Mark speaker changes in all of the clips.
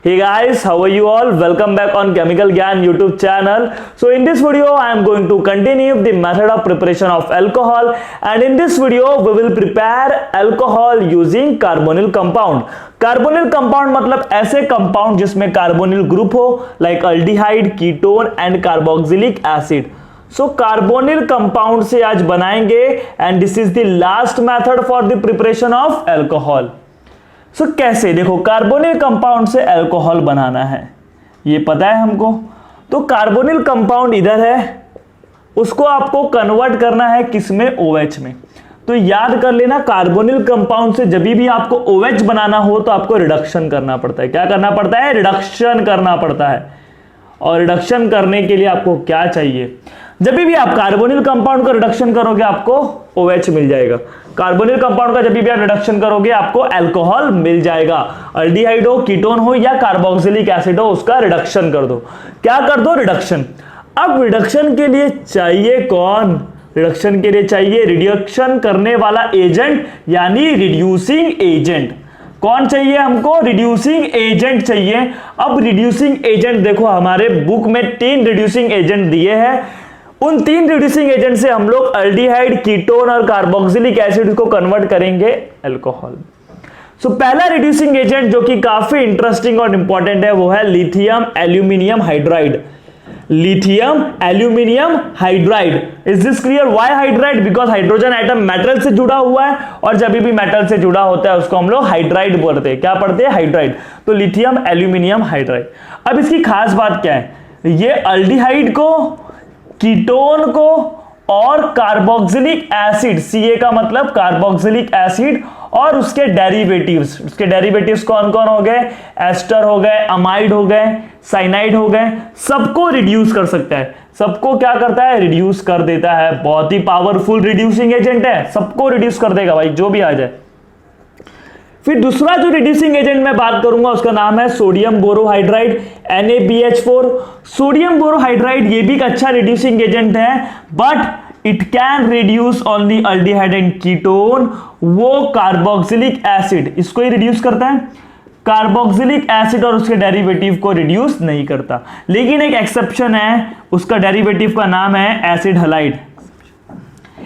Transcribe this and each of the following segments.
Speaker 1: Hey guys, how are you all? Welcome back on Chemical Gyan YouTube channel. So in this video, I am going to continue the method of preparation of alcohol, and in this video, we will prepare alcohol using carbonyl compound. Carbonyl compound मतलब ऐसे compound जिसमें carbonyl group हो, like aldehyde, ketone and carboxylic acid. So carbonyl compound से आज बनाएंगे and this is the last method for the preparation of alcohol. So कैसे, देखो carbonyl compound से अल्कोहल बनाना है ये पता है हमको. तो कार्बोनिल कंपाउंड इधर है, उसको आपको कन्वर्ट करना है किसमें, OH में. तो याद कर लेना, कार्बोनिल कंपाउंड से जब भी आपको OH बनाना हो तो आपको रिडक्शन करना पड़ता है. क्या करना पड़ता है? रिडक्शन करना पड़ता है. और रिडक्शन करने के लिए आपको क्या चाहिए, जब भी आप कार्बोनिल कंपाउंड का रिडक्शन करोगे आपको OH मिल जाएगा. कार्बोनिल कंपाउंड का जब भी आप रिडक्शन करोगे आपको अल्कोहल मिल जाएगा. अल्डिहाइड हो, कीटोन हो या कार्बोक्सिलिक एसिड हो, उसका रिडक्शन कर दो. क्या कर दो? रिडक्शन. अब रिडक्शन के लिए चाहिए कौन? रिडक्शन के लिए चाहिए रिडक्शन करने वाला एजेंट यानी रिड्यूसिंग एजेंट. कौन चाहिए हमको? रिड्यूसिंग एजेंट चाहिए. अब रिड्यूसिंग एजेंट देखो, हमारे बुक में 3 रिड्यूसिंग एजेंट दिए हैं. उन 3 रिड्यूसिंग एजेंट से हम लोग अल्डिहाइड, कीटोन और कार्बोक्सिलिक एसिड को कन्वर्ट करेंगे अल्कोहल. सो पहला रिड्यूसिंग एजेंट जो कि काफी इंटरेस्टिंग और इंपॉर्टेंट है वो है lithium aluminium hydride. Lithium aluminium hydride. Is this clear? Why hydride? Because hydrogen atom metal से जुड़ा हुआ है और जब भी मेटल से जुड़ा होता है उसको हम लोग हाइड्राइड बोलते हैं. क्या पढ़ते हैं? हाइड्राइड. तो लिथियम एल्यूमिनियम हाइड्राइड. अब इसकी खास बात क्या है, ये अल्डिहाइड को, कीटोन को और कार्बोक्सिलिक एसिड, Ca का मतलब कार्बोक्सिलिक एसिड और उसके डेरिवेटिव्स. उसके डेरिवेटिव्स कौन कौन हो गए? एस्टर हो गए, अमाइड हो गए, साइनाइड हो गए. सबको रिड्यूस कर सकता है. सबको क्या करता है? रिड्यूस कर देता है. बहुत ही पावरफुल रिड्यूसिंग एजेंट है, सबको रिड्यूस कर देगा भाई, जो भी आ जाए. फिर दूसरा जो रिड्यूसिंग एजेंट मैं बात करूंगा उसका नाम है sodium borohydride, NaBH4. Sodium borohydride ये भी एक अच्छा रिड्यूसिंग एजेंट है, but it can reduce only aldehyde and ketone. वो कार्बोक्सिलिक एसिड इसको ही रिड्यूस करता है, कार्बोक्सिलिक एसिड और उसके डेरिवेटिव को रिड्यूस नहीं करता. लेकिन एक एक्सेप्शन है, उसका डेरिवेटिव का नाम है एसिड हलाइड.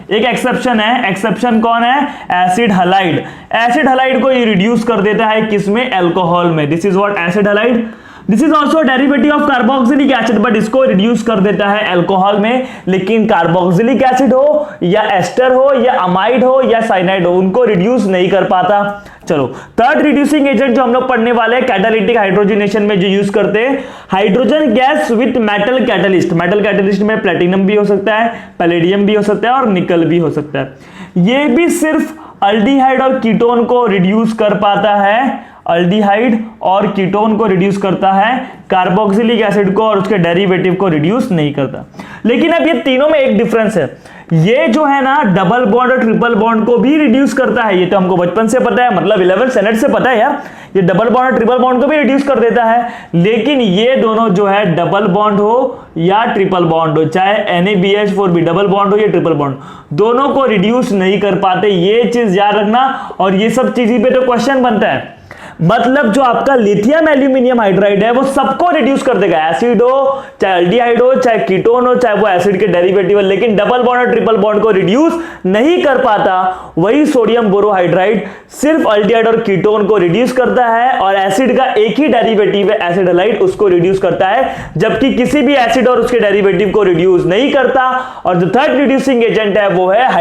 Speaker 1: एक एक्सेप्शन है. एक्सेप्शन कौन है? Acid halide. एसिड हलाइड को ये रिड्यूस कर देता है किसमें? अल्कोहल में. This is what acid halide. This is also derivative of carboxylic acid, but इसको रिड्यूस कर देता है अल्कोहल में. लेकिन कार्बोक्सिलिक एसिड हो या एस्टर हो या अमाइड हो या साइनाइड हो, उनको रिड्यूस नहीं कर पाता. चलो, थर्ड रिड्यूसिंग एजेंट जो हम लोग पढ़ने वाले हैं कैटालिटिक हाइड्रोजनेशन में जो यूज करते हैं, hydrogen gas with metal catalyst. Metal catalyst में प्लेटिनम भी हो सकता है, पैलेडियम भी हो सकता है और निकल भी हो सकता है. ये भी सिर्फ अल्डिहाइड और कीटोन को रिड्यूस कर पाता है. अल्डिहाइड और कीटोन को रिड्यूस करता है, कार्बोक्सिलिक एसिड को और उसके डेरिवेटिव को रिड्यूस नहीं करता. लेकिन अब ये तीनों में एक डिफरेंस है. ये जो है ना डबल बॉन्ड और ट्रिपल बॉन्ड को भी रिड्यूस करता है. ये तो हमको बचपन से पता है, मतलब 11th स्टैंडर्ड से पता है यार. ये डबल बॉन्ड और ट्रिपल बॉन्ड को भी रिड्यूस कर देता है. लेकिन ये दोनों जो है डबल बॉन्ड हो या ट्रिपल बॉन्ड हो, चाहे NaBH4 भी डबल बॉन्ड हो या ट्रिपल बॉन्ड, दोनों को रिड्यूस नहीं कर पाते. ये चीज याद रखना. और ये सब चीज पे तो क्वेश्चन बनता है. मतलब जो आपका लिथियम एल्यूमिनियम हाइड्राइड है वो सबको रिड्यूस कर देगा. एसिड हो, चाहे अल्डिहाइड हो, चाहे कीटोन हो, चाहे वो एसिड के डेरिवेटिव हो, लेकिन डबल बॉन्ड और ट्रिपल बॉन्ड को रिड्यूस नहीं कर पाता. वही सोडियम बोरोहाइड्राइड सिर्फ अल्डिहाइड और कीटोन को रिड्यूस करता है और एसिड का एक ही डेरिवेटिव है एसिड हलाइड, उसको रिड्यूस करता है, जबकि किसी भी एसिड और उसके डेरिवेटिव को रिड्यूस नहीं करता. और जो थर्ड रिड्यूसिंग एजेंट है वो है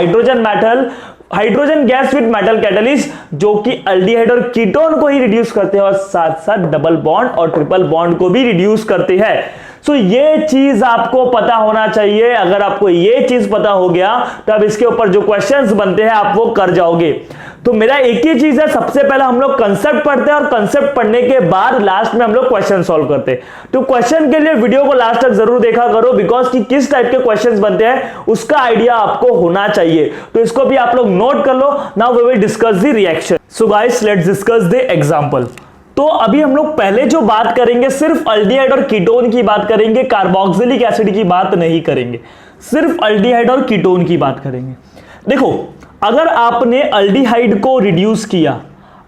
Speaker 1: hydrogen gas with metal catalyst, जो कि अल्डिहाइड और कीटोन को ही रिड्यूस करते हैं और साथ साथ डबल बॉन्ड और ट्रिपल बॉन्ड को भी रिड्यूस करते हैं. सो ये चीज आपको पता होना चाहिए. अगर आपको ये चीज पता हो गया तो अब इसके ऊपर जो क्वेश्चंस बनते हैं आप वो कर जाओगे. तो मेरा एक ही चीज है, सबसे पहले हम लोग कंसेप्ट पढ़ते हैं और कंसेप्ट पढ़ने के बाद लास्ट में हम लोग क्वेश्चन सॉल्व करते हैं. तो क्वेश्चन के लिए वीडियो को लास्ट तक जरूर देखा करो, बिकॉज कि किस टाइप के क्वेश्चंस बनते हैं उसका आइडिया आपको होना चाहिए. तो इसको भी आप लोग नोट कर लो. Now we will discuss the reaction. So guys, let's discuss the example. तो अभी हम लोग पहले जो बात करेंगे सिर्फ अल्डिहाइड और कीटोन की बात करेंगे, कार्बोक्सिलिक एसिड की बात नहीं करेंगे. सिर्फ अल्डिहाइड और कीटोन की बात करेंगे. देखो, अगर आपने अल्डिहाइड को रिड्यूस किया,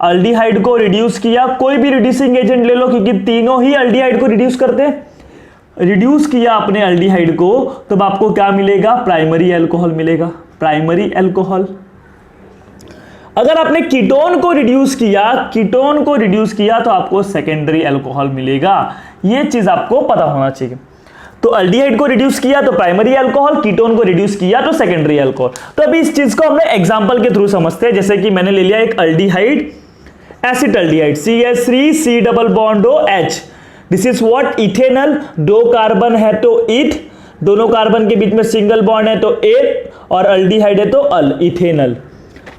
Speaker 1: अल्डिहाइड को रिड्यूस किया, कोई भी रिड्यूसिंग एजेंट ले लो क्योंकि तीनों ही अल्डिहाइड को रिड्यूस करते हैं, रिड्यूस किया आपने अल्डिहाइड को, तब आपको क्या मिलेगा, प्राइमरी अल्कोहल मिलेगा, प्राइमरी अल्कोहल। अगर आपने कीटोन को रिड्यूस किया, कीटोन को रिड्यूस किया तो आपको सेकेंडरी अल्कोहल मिलेगा। ये चीज आपको पता होना चाहिए। तो अल्डिहाइड को रिड्यूस किया तो प्राइमरी अल्कोहल, कीटोन को रिड्यूस किया तो सेकेंडरी अल्कोहल। तो अभी इस चीज को हमने एग्जांपल के थ्रू समझते हैं। जैसे कि मैंने ले लिया एक aldehyde, acetaldehyde, CH3 C double bond O H, this is what, ethanal. दो कार्बन है तो इथ, दोनों कार्बन के बीच में सिंगल बॉन्ड है तो ए, और अल्डिहाइड है तो अल, इथेनल।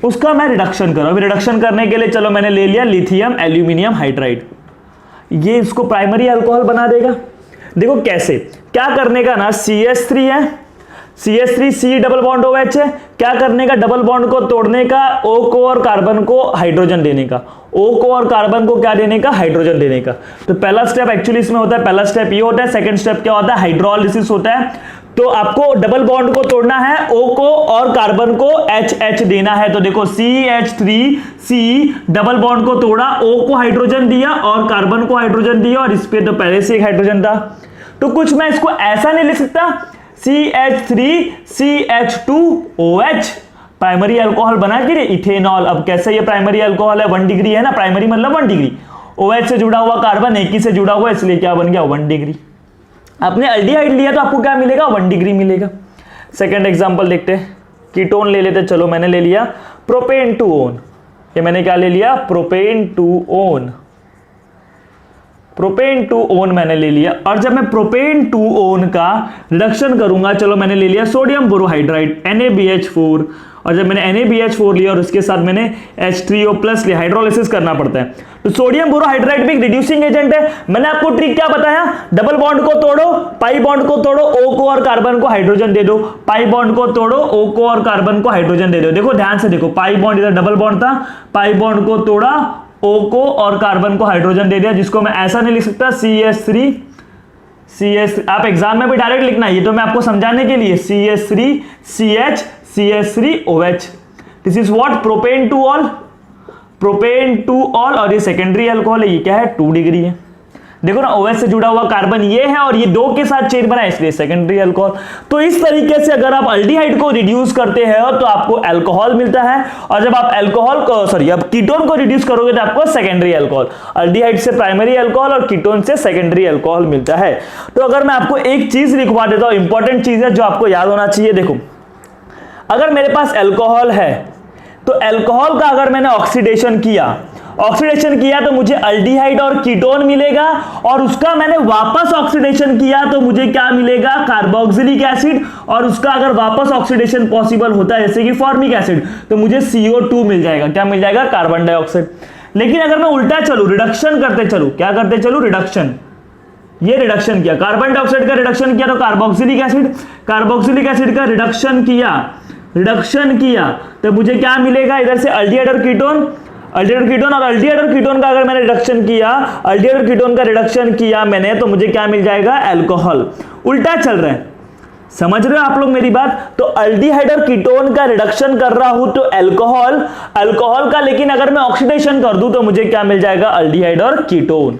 Speaker 1: उसका मैं रिडक्शन करूं। अभी रिडक्शन करने के लिए चलो मैंने ले लिया लिथियम एल्यूमिनियम हाइड्राइड, ये इसको प्राइमरी अल्कोहल बना देगा। देखो कैसे, क्या करने का ना, CH3 है, CH3 C double bond OH है, क्या करने का, डबल बॉन्ड को तोड़ने का, O को और कार्बन को हाइड्रोजन देने का, O को और कार्बन को क्या देने का, हाइड्रोजन देने का। तो पहला स्टेप एक्चुअली इसमें होता है, पहला स्टेप ये होता है। सेकंड स्टेप क्या होता है, हाइड्रोलिसिस होता है। तो आपको डबल बॉन्ड को तोड़ना है, O को और कार्बन को HH देना है। तो देखो CH3C डबल बॉन्ड को तोड़ा, O को हाइड्रोजन दिया और कार्बन को हाइड्रोजन दिया, और इस पे तो पहले से एक हाइड्रोजन था। तो कुछ मैं इसको ऐसा नहीं लिख सकता, CH3CH2OH प्राइमरी अल्कोहल बना कि इथेनॉल। अब कैसे ये प्राइमरी अल्कोहल है, 1 डिग्री है ना, प्राइमरी मतलब 1 डिग्री, OH से जुड़ा हुआ कार्बन एक ही से जुड़ा हुआ, इसलिए क्या बन गया, 1 डिग्री। आपने अल्डिहाइड लिया तो आपको क्या मिलेगा, 1 डिग्री मिलेगा। सेकंड एग्जांपल देखते हैं, कीटोन ले लेते। चलो मैंने ले लिया प्रोपेन टू ओन, ये मैंने क्या ले लिया, propane two own, propane two own मैंने ले लिया। और जब मैं प्रोपेन टू ओन का रिडक्शन करूंगा, चलो मैंने ले लिया सोडियम बोरोहाइड्राइड NaBH4, और जब मैंने NaBH4 लिया और उसके साथ मैंने H3O प्लस लिया, हाइड्रोलिसिस करना पड़ता है। तो सोडियम बोरोहाइड्राइड भी एक रिड्यूसिंग एजेंट है। मैंने आपको ट्रिक क्या बताया, डबल बॉन्ड को तोड़ो, पाई बॉन्ड को तोड़ो, O को और कार्बन को हाइड्रोजन दे दो, पाई बॉन्ड को तोड़ो, O को और कार्बन को हाइड्रोजन दे दो। देखो ध्यान से देखो, पाई बॉन्ड इधर डबल बॉन्ड था, पाई बॉन्ड को तोड़ा, O को और कार्बन को हाइड्रोजन दे दिया, जिसको मैं ऐसा नहीं लिख सकता CH3 आप एग्जाम में भी डायरेक्ट लिखना, ये तो मैं आपको समझाने के लिए, CH3CH CH3OH, this is what, propane two all, propane two all. और ये सेकेंडरी अल्कोहल है, ये क्या है, 2 डिग्री है। देखो ना, OH से जुड़ा हुआ कार्बन ये है और ये 2 के साथ चेन बना है, इसलिए सेकेंडरी अल्कोहल। तो इस तरीके से अगर आप अल्डिहाइड को रिड्यूस करते हैं तो आपको अल्कोहल मिलता है, और जब आप अल्कोहल को आप कीटोन को रिड्यूस करोगे तो आपको सेकेंडरी अल्कोहल। अल्डिहाइड से प्राइमरी अल्कोहल और कीटोन से सेकेंडरी अल्कोहल मिलता है। तो अगर मैं आपको एक चीज लिखवा देता हूं, इंपॉर्टेंट चीज है जो आपको याद होना चाहिए। देखो, अगर मेरे पास अल्कोहल है तो अल्कोहल का अगर मैंने ऑक्सीडेशन किया तो मुझे अल्डिहाइड और कीटोन मिलेगा, और उसका मैंने वापस ऑक्सीडेशन किया तो मुझे क्या मिलेगा, कार्बोक्सिलिक एसिड, और उसका अगर वापस ऑक्सीडेशन पॉसिबल होता है जैसे कि फॉर्मिक एसिड, तो मुझे CO2 मिल जाएगा। क्या मिल जाएगा, कार्बन डाइऑक्साइड। लेकिन अगर मैं उल्टा चलूं, रिडक्शन करते चलूं, क्या करते चलूं, रिडक्शन, ये रिडक्शन किया, कार्बन डाइऑक्साइड का रिडक्शन किया तो कार्बोक्सिलिक एसिड का रिडक्शन किया तो मुझे क्या मिलेगा, इधर से अल्डिहाइड और कीटोन, और अल्डिहाइड और कीटोन का अगर मैंने रिडक्शन किया, अल्डिहाइड और कीटोन का रिडक्शन किया मैंने, तो मुझे क्या मिल जाएगा, अल्कोहल। उल्टा चल रहा है, समझ रहे हो आप लोग मेरी बात। तो अल्डिहाइड और कीटोन का रिडक्शन कर रहा हूं तो अल्कोहल का, लेकिन अगर मैं ऑक्सीडेशन कर दूं तो मुझे क्या मिल जाएगा, अल्डिहाइड और ketone.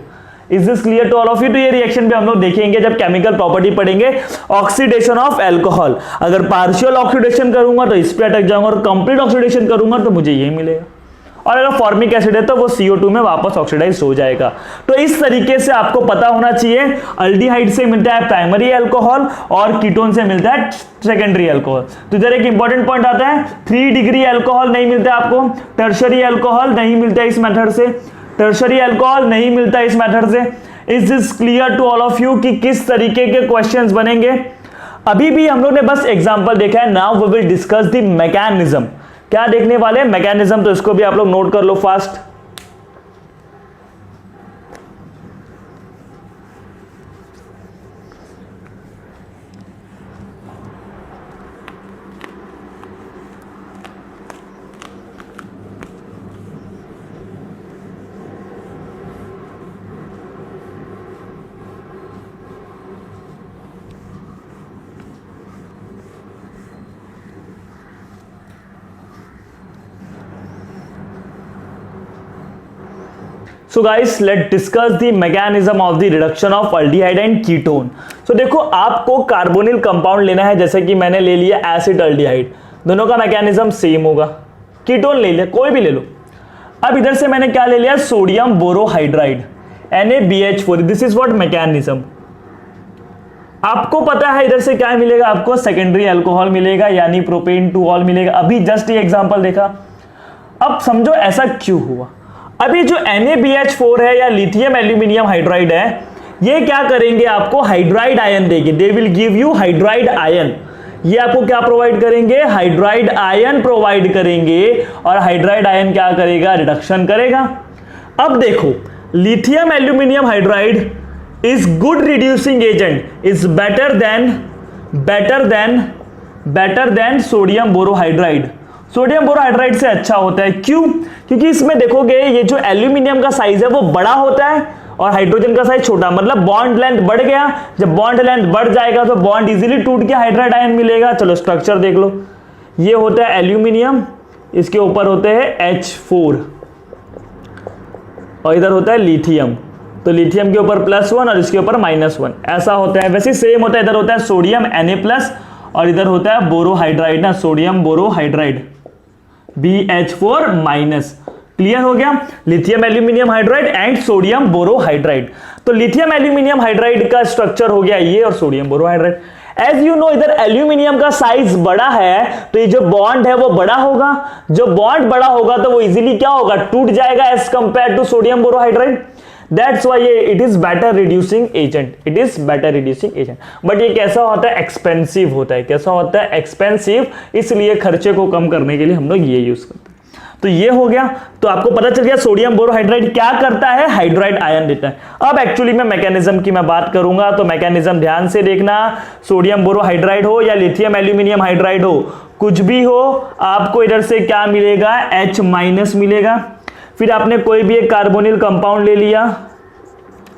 Speaker 1: Is this clear to all of you? तो ये रिएक्शन भी हम लोग देखेंगे जब केमिकल प्रॉपर्टी पढ़ेंगे, ऑक्सीडेशन ऑफ अल्कोहल। अगर पार्शियल ऑक्सीडेशन करूंगा तो इस पे अटक जाऊंगा, और कंप्लीट ऑक्सीडेशन करूंगा तो मुझे ये मिलेगा, और अगर फॉर्मिक एसिड है तो वो CO2 में वापस ऑक्सीडाइज हो जाएगा। तो इस तरीके से आपको पता होना चाहिए, अल्डिहाइड से मिलता है प्राइमरी अल्कोहल और कीटोन से मिलता है सेकेंडरी अल्कोहल। तो इधर एक इंपॉर्टेंट पॉइंट आता है, 3 डिग्री अल्कोहल नहीं मिलता आपको, टर्शरी अल्कोहल नहीं मिलता इस मेथड से, टर्शरी अल्कोहल नहीं मिलता इस मेथड से। Is this clear to all of you कि किस तरीके के क्वेश्चंस बनेंगे? अभी भी हम लोग ने बस एग्जांपल देखा है, now we will discuss the mechanism. क्या देखने वाले, मैकेनिज्म, तो इसको भी आप लोग नोट कर लो fast. So guys let discuss the mechanism of the reduction of aldehyde and ketone. So देखो आपको कार्बोनिल कंपाउंड लेना है, जैसे कि मैंने ले लिया एसिड अल्डिहाइड, दोनों का मैकेनिज्म सेम होगा। कीटोन ले लिया, कोई भी ले लो। अब इधर से मैंने क्या ले लिया, sodium borohydride NaBH4, this is what mechanism. आपको पता है इधर से क्या मिलेगा, आपको सेकेंडरी अल्कोहल मिलेगा, यानी प्रोपेन टू ऑल मिलेगा। अभी जस्ट ये एग्जांपल देखा। अब समझो ऐसा क्यों हुआ। अभी जो NaBH4 है या लिथियम एल्यूमिनियम हाइड्राइड है, ये क्या करेंगे, आपको हाइड्राइड आयन देंगे। They will give you hydride ion. ये आपको क्या प्रोवाइड करेंगे, हाइड्राइड आयन प्रोवाइड करेंगे। और हाइड्राइड आयन क्या करेगा, रिडक्शन करेगा। अब देखो lithium aluminium hydride is good reducing agent, is better than sodium borohydride. Sodium borohydride से अच्छा होता है, क्यों? क्योंकि इसमें देखोगे ये जो एल्यूमिनियम का साइज है वो बड़ा होता है और हाइड्रोजन का साइज छोटा, मतलब बॉन्ड लेंथ बढ़ गया। जब बॉन्ड लेंथ बढ़ जाएगा तो बॉन्ड इजीली टूट के हाइड्राइड आयन मिलेगा। चलो स्ट्रक्चर देख लो, ये होता है एल्यूमिनियम, इसके ऊपर होते हैं H4 और इधर होता है लिथियम। तो लिथियम के ऊपर +1 और इसके ऊपर -1, ऐसा होता है। वैसे सेम होता है, इधर होता है सोडियम Na+ और इधर होता है बोरोहाइड्राइड ना, सोडियम बोरोहाइड्राइड BH4-। क्लियर हो गया, lithium aluminium hydride and sodium borohydride. तो लिथियम एल्यूमिनियम हाइड्राइड का स्ट्रक्चर हो गया ये, और sodium borohydride. As you know इधर एल्यूमिनियम का साइज बड़ा है, तो ये जो बॉन्ड है वो बड़ा होगा। जो बॉन्ड बड़ा होगा तो वो इजीली क्या होगा, टूट जाएगा as compare to sodium borohydride. That's why it is better reducing agent. It is better reducing agent. But ये कैसा होता है, एक्सपेंसिव होता है। कैसा होता है, एक्सपेंसिव, इसलिए खर्चे को कम करने के लिए हम लोग ये यूज करते हैं। तो ये हो गया। तो आपको पता चल गया सोडियम बोरोहाइड्राइड क्या करता है, हाइड्राइड आयन देता है। अब एक्चुअली में मैकेनिज्म की मैं बात करूंगा, तो मैकेनिज्म ध्यान से देखना। सोडियम बोरोहाइड्राइड हो या लिथियम एल्यूमिनियम हाइड्राइड हो, कुछ भी हो, आपको इधर से क्या मिलेगा, H- मिलेगा। फिर आपने कोई भी एक कार्बोनिल कंपाउंड ले लिया,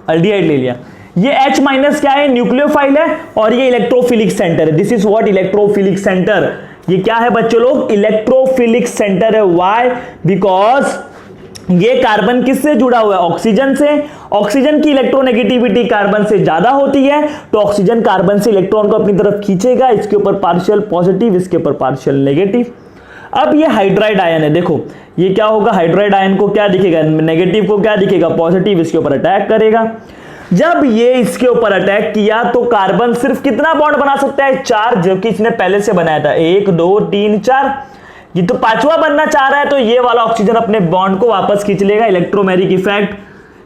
Speaker 1: अल्डिहाइड ले लिया। ये H- क्या है, न्यूक्लियोफाइल है और ये इलेक्ट्रोफिलिक सेंटर है। This is what, electrophilic centre. ये क्या है बच्चों लोग, इलेक्ट्रोफिलिक सेंटर है। व्हाई, बिकॉज ये कार्बन किससे जुड़ा हुआ है, ऑक्सीजन से। ऑक्सीजन की इलेक्ट्रोनेगेटिविटी कार्बन से ज्यादा होती है, तो ऑक्सीजन कार्बन से इलेक्ट्रॉन को अपनी तरफ खींचेगा। इसके ऊपर पार्शियल पॉजिटिव, इसके ऊपर पार्शियल नेगेटिव। अब ये हाइड्राइड आयन है, देखो ये क्या होगा, हाइड्राइड आयन को क्या दिखेगा, नेगेटिव को क्या दिखेगा, पॉजिटिव, इसके ऊपर अटैक करेगा। जब ये इसके ऊपर अटैक किया तो कार्बन सिर्फ कितना बॉन्ड बना सकता है, 4, जो कि इसने पहले से बनाया था, 1 2 3 4। ये तो 5वां बनना चाह रहा है, तो ये वाला ऑक्सीजन अपने बॉन्ड को वापस खींच लेगा। इलेक्ट्रोमेरिक इफेक्ट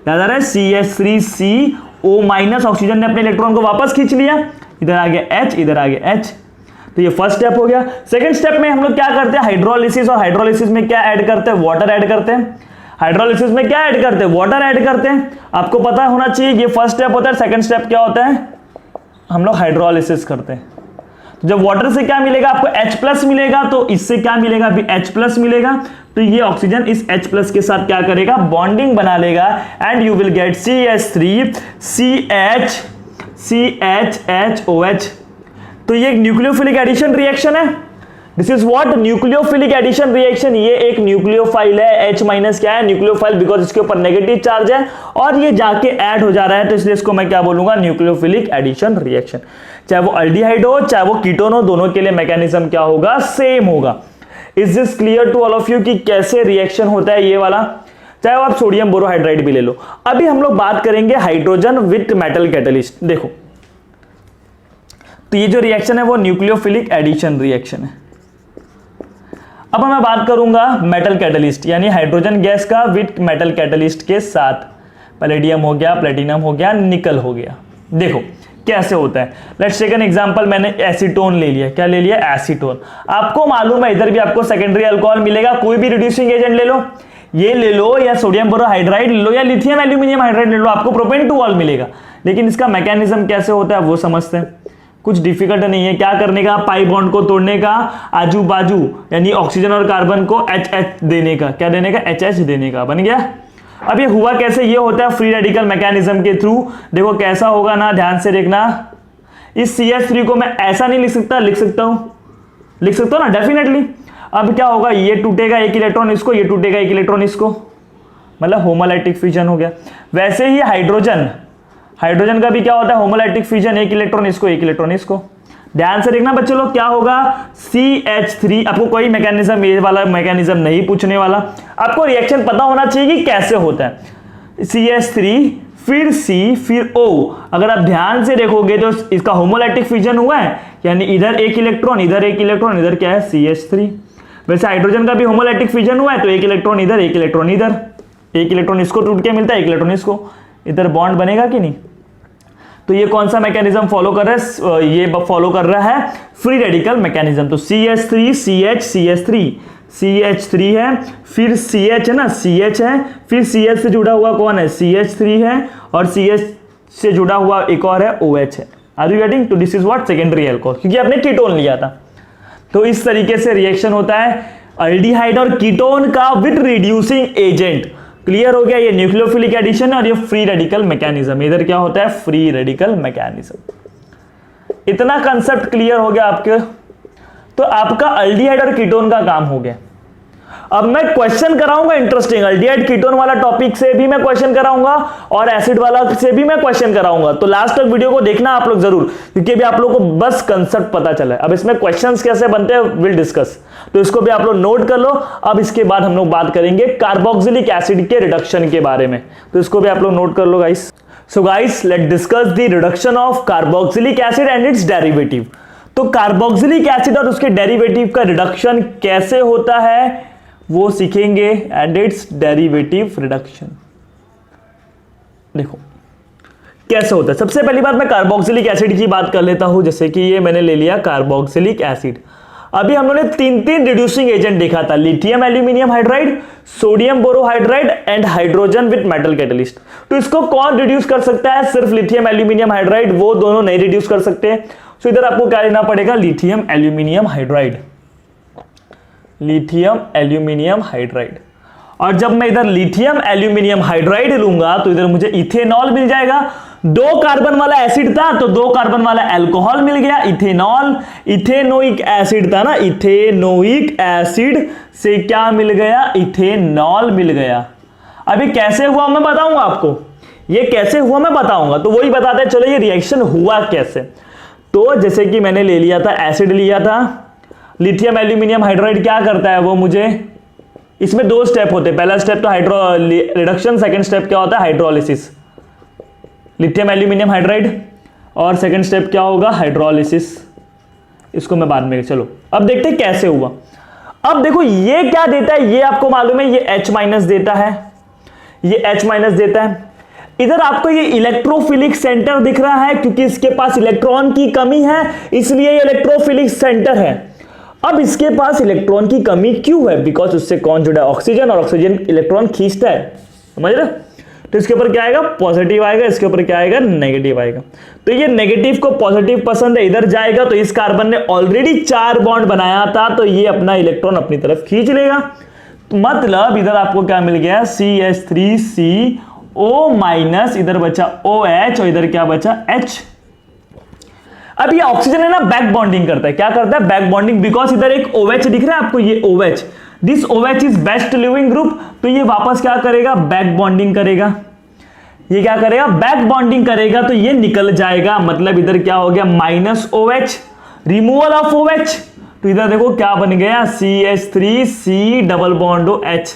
Speaker 1: याद आ रहा है, CH3CO- ऑक्सीजन ने अपने इलेक्ट्रॉन को वापस खींच लिया। इधर आ गया H, इधर आ गया H। तो ये फर्स्ट स्टेप हो गया। सेकंड स्टेप में हम लोग क्या करते हैं, हाइड्रोलिसिस। और हाइड्रोलिसिस में क्या ऐड करते हैं, वाटर ऐड करते हैं। हाइड्रोलिसिस में क्या ऐड करते हैं, वाटर ऐड करते हैं। आपको पता होना चाहिए, ये फर्स्ट स्टेप होता है। सेकंड स्टेप क्या होता है, हम लोग हाइड्रोलिसिस करते हैं। तो जब वाटर से क्या मिलेगा, आपको H+ मिलेगा, तो इससे क्या मिलेगा, भी H+ मिलेगा। तो ये ऑक्सीजन इस H+ के साथ क्या करेगा, बॉन्डिंग बना लेगा, and you will get CH3CHHOH। तो ये एक न्यूक्लियोफिलिक एडिशन रिएक्शन है। This is what, nucleophilic addition reaction. ये एक न्यूक्लियोफाइल है। H- क्या है, न्यूक्लियोफाइल, बिकॉज इसके ऊपर नेगेटिव चार्ज है और ये जाके ऐड हो जा रहा है, तो इसलिए इसको मैं क्या बोलूंगा, न्यूक्लियोफिलिक एडिशन रिएक्शन। चाहे वो अल्डिहाइड हो चाहे वो कीटोन हो, दोनों के लिए मैकेनिज्म क्या होगा, सेम होगा। Is this clear to all of you कि कैसे रिएक्शन होता है ये वाला? चाहे आप सोडियम बोरोहाइड्राइड भी ले लो। अभी हम लोग बात करेंगे हाइड्रोजन विथ मेटल कैटलिस्ट। देखो तो ये जो रिएक्शन है वो न्यूक्लियोफिलिक एडिशन रिएक्शन है। अब मैं बात करूंगा मेटल कैटलिस्ट, यानी हाइड्रोजन गैस का विथ मेटल कैटलिस्ट के साथ। पैलेडियम हो गया, प्लेटिनम हो गया, निकल हो गया। देखो कैसे होता है। लेट्स टेक एन एग्जांपल, मैंने एसीटोन ले लिया। क्या ले लिया, एसीटोन। आपको मालूम है इधर भी आपको सेकेंडरी अल्कोहल मिलेगा। कोई भी रिड्यूसिंग एजेंट ले लो, ये ले लो या सोडियम बोरोहाइड्राइड ले लो या लिथियम एल्यूमिनियम हाइड्राइड ले लो, आपको प्रोपेन टू ऑल मिलेगा। लेकिन इसका मैकेनिज्म कैसे होता है वो समझते हैं। कुछ डिफिकल्ट नहीं है। क्या करने का, पाई बॉन्ड को तोड़ने का, आजू बाजू यानी ऑक्सीजन और कार्बन को HH देने का। क्या देने का, HH देने का। बन गया। अब ये हुआ कैसे, ये होता है फ्री रेडिकल मैकेनिज्म के थ्रू। देखो कैसा होगा ना, ध्यान से देखना। इस CH3 को मैं ऐसा नहीं लिख सकता, लिख सकता हूं ना, डेफिनेटली। अब क्या होगा, ये टूटेगा एक इलेक्ट्रॉन इसको, ये टूटेगा एक इलेक्ट्रॉन इसको, मतलब होमोलाइटिक फ्यूजन हो गया। वैसे ही हाइड्रोजन, हाइड्रोजन का भी क्या होता है, होमोलाइटिक फ्यूजन, एक इलेक्ट्रॉन इसको एक इलेक्ट्रॉन इसको। ध्यान से देखना बच्चे लोग, क्या होगा CH3। आपको कोई मैकेनिज्म, ये वाला मैकेनिज्म नहीं पूछने वाला, आपको रिएक्शन पता होना चाहिए कि कैसे होता है। CH3 फिर C फिर O। अगर आप ध्यान से देखोगे तो इसका होमोलाइटिक फ्यूजन हुआ है, यानी इधर एक इलेक्ट्रॉन, इधर एक इलेक्ट्रॉन, इधर क्या है CH3। वैसे हाइड्रोजन का भी होमोलाइटिक फ्यूजन हुआ है, तो एक इलेक्ट्रॉन इधर, एक इलेक्ट्रॉन इधर, एक इलेक्ट्रॉन इसको टूट के मिलता है, एक इलेक्ट्रॉन इसको, इधर बॉन्ड बनेगा कि नहीं। तो ये कौन सा मैकेनिज्म फॉलो कर रहा है, ये फॉलो कर रहा है फ्री रेडिकल मैकेनिज्म। तो CH3 CH CH3, CH3 है, फिर CH है ना, CH है, फिर CH से जुड़ा हुआ कौन है, CH3 है, और CH से जुड़ा हुआ एक और है OH है। Are you getting? तो this is what, secondary alcohol, क्योंकि आपने कीटोन लिया था। तो इस तरीके से रिएक्शन होता है अल्डिहाइड और कीटोन का विद रिड्यूसिंग एजेंट। क्लियर हो गया, ये न्यूक्लियोफिलिक एडिशन और ये फ्री रेडिकल मैकेनिज्म। इधर क्या होता है, फ्री रेडिकल मैकेनिज्म। इतना कंसेप्ट क्लियर हो गया आपके, तो आपका अल्डिहाइड और कीटोन का काम हो गया। अब मैं क्वेश्चन कराऊंगा इंटरेस्टिंग, अल्डिहाइड कीटोन वाला टॉपिक से भी मैं क्वेश्चन कराऊंगा और एसिड वाला से भी मैं क्वेश्चन कराऊंगा। तो लास्ट तक वीडियो को देखना आप लोग जरूर, क्योंकि अभी आप लोग को बस कंसेप्ट पता चला है। अब इसमें क्वेश्चंस कैसे बनते हैं विल डिस्कस, तो इसको भी आप लोग नोट कर लो। अब इसके बाद हम लोग बात करेंगे कार्बोक्सिलिक एसिड के रिडक्शन के बारे में, तो इसको भी आप लोग नोट कर लो guys. So guys, let discuss the reduction of carboxylic acid and its derivative. तो कार्बोक्सिलिक एसिड और उसके डेरिवेटिव का रिडक्शन कैसे होता है वो सीखेंगे, एंड इट्स डेरिवेटिव रिडक्शन। देखो कैसे होता है। सबसे पहली बात मैं कार्बोक्सिलिक एसिड की बात कर लेता हूं, जैसे कि ये मैंने ले लिया कार्बोक्सिलिक एसिड। अभी हम लोगों ने तीन रिड्यूसिंग एजेंट देखा था, lithium aluminium hydride, sodium borohydride and hydrogen with metal catalyst. तो इसको कौन रिड्यूस कर सकता है, सिर्फ लिथियम एल्यूमिनियम हाइड्राइड, वो दोनों नहीं रिड्यूस कर सकते। तो इधर आपको क्या लेना पड़ेगा, lithium aluminium hydride, lithium aluminium hydride. और जब मैं इधर लिथियम एल्यूमिनियम हाइड्राइड लूंगा तो इधर मुझे इथेनॉल मिल जाएगा। 2 कार्बन वाला एसिड था तो 2 कार्बन वाला अल्कोहल मिल गया, इथेनॉल। इथेनोइक एसिड था ना, इथेनोइक एसिड से क्या मिल गया, इथेनॉल मिल गया। अभी कैसे हुआ मैं बताऊंगा आपको, ये कैसे हुआ मैं बताऊंगा, तो वही बताते हैं। चलो ये रिएक्शन हुआ कैसे। तो जैसे कि मैंने ले लिया था, एसिड लिया था, लिथियम एल्यूमिनियम हाइड्राइड क्या करता है वो मुझे, इसमें 2 स्टेप होते हैं। पहला स्टेप तो रिडक्शन, सेकंड स्टेप क्या होता है, हाइड्रोलिसिस। लिथियम एल्यूमिनियम हाइड्राइड, और सेकंड स्टेप क्या होगा, हाइड्रोलिसिस। इसको मैं बाद में, चलो अब देखते हैं कैसे हुआ। अब देखो ये क्या देता है, ये आपको मालूम है, ये H- देता है, ये H- देता है। इधर आपको ये इलेक्ट्रोफिलिक सेंटर दिख रहा है, क्योंकि इसके पास इलेक्ट्रॉन की कमी है, इसलिए ये इलेक्ट्रोफिलिक सेंटर है। अब इसके पास इलेक्ट्रॉन की कमी क्यों है, बिकॉज उससे कौन जुड़ा है, ऑक्सीजन, और ऑक्सीजन इलेक्ट्रॉन खींचता है, समझ रहे। तो इसके ऊपर क्या आएगा, पॉजिटिव आएगा, इसके ऊपर क्या आएगा, नेगेटिव आएगा। तो ये नेगेटिव को पॉजिटिव पसंद है, इधर जाएगा, तो इस कार्बन ने ऑलरेडी 4 बॉन्ड बनाया था, तो ये अपना इलेक्ट्रॉन अपनी तरफ खींच लेगा। तो मतलब इधर आपको क्या मिल गया, CH3CO-, इधर बचा OH, और इधर क्या बचा, H। अब ये ऑक्सीजन है ना, बैक बॉन्डिंग करता है। क्या करता है, बैक बॉन्डिंग, बिकॉज इधर एक OH दिख रहा है आपको, ये OH, this OH is best leaving group. तो ये वापस क्या करेगा, बैक बॉन्डिंग करेगा। ये क्या करेगा, बैक बॉन्डिंग करेगा, तो ये निकल जाएगा। मतलब इधर क्या हो गया, -OH, रिमूवल ऑफ OH। तो इधर देखो क्या बन गया, CH3C डबल बॉन्ड OH।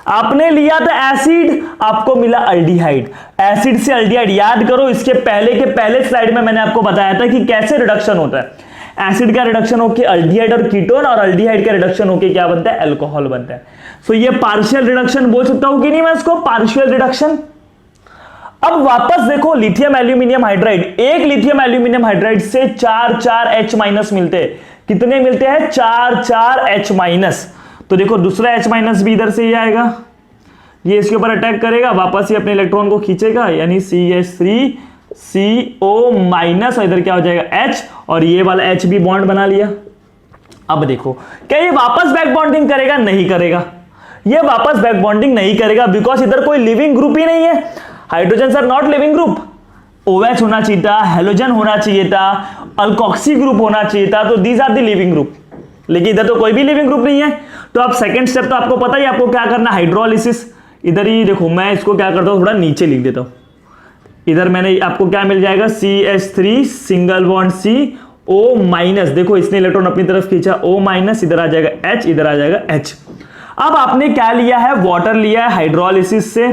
Speaker 1: आपने लिया था एसिड, आपको मिला अल्डिहाइड। एसिड से अल्डिहाइड याद करो, इसके पहले के पहले स्लाइड में मैंने आपको बताया था कि कैसे रिडक्शन होता है। एसिड का रिडक्शन होकर अल्डिहाइड और कीटोन, और अल्डिहाइड का रिडक्शन होकर क्या बनता है, अल्कोहल बनता है। सो ये पार्शियल रिडक्शन बोल सकता हूं कि नहीं मैं इसको, पार्शियल रिडक्शन। अब वापस देखो, लिथियम एल्यूमिनियम हाइड्राइड, एक लिथियम एल्यूमिनियम हाइड्राइड से 4 H- मिलते हैं। कितने मिलते हैं, 4 H-। तो देखो दूसरा H- भी इधर से ही आएगा, ये इसके ऊपर अटैक करेगा, वापस ही अपने इलेक्ट्रॉन को खींचेगा, यानी CH3CO-, और इधर क्या हो जाएगा, H, और ये वाला H भी बॉन्ड बना लिया। अब देखो क्या ये वापस बैक बॉन्डिंग करेगा, नहीं करेगा। ये वापस बैक बॉन्डिंग नहीं करेगा, बिकॉज इधर कोई लिविंग ग्रुप ही नहीं है। Hydrogen are not leaving group. OH होना चाहिए था, हेलोजन होना चाहिए था, अल्कोक्सी ग्रुप होना चाहिए था, तो these are the leaving group. लेकिन इधर तो कोई भी लिविंग ग्रुप नहीं है। तो अब सेकंड स्टेप तो आपको पता ही, आपको क्या करना, हाइड्रोलिसिस। इधर ही देखो, मैं इसको क्या करता हूँ, थोड़ा नीचे लिख देता हूँ। इधर मैंने आपको क्या मिल जाएगा, CH3 single bond C O minus, देखो इसने इलेक्ट्रॉन अपनी तरफ खींचा, O माइनस, इधर आ जाएगा H, इधर आ जाएगा H। अब आपने क्या लिया है, वाटर लिया है हाइड्रोलिसिस से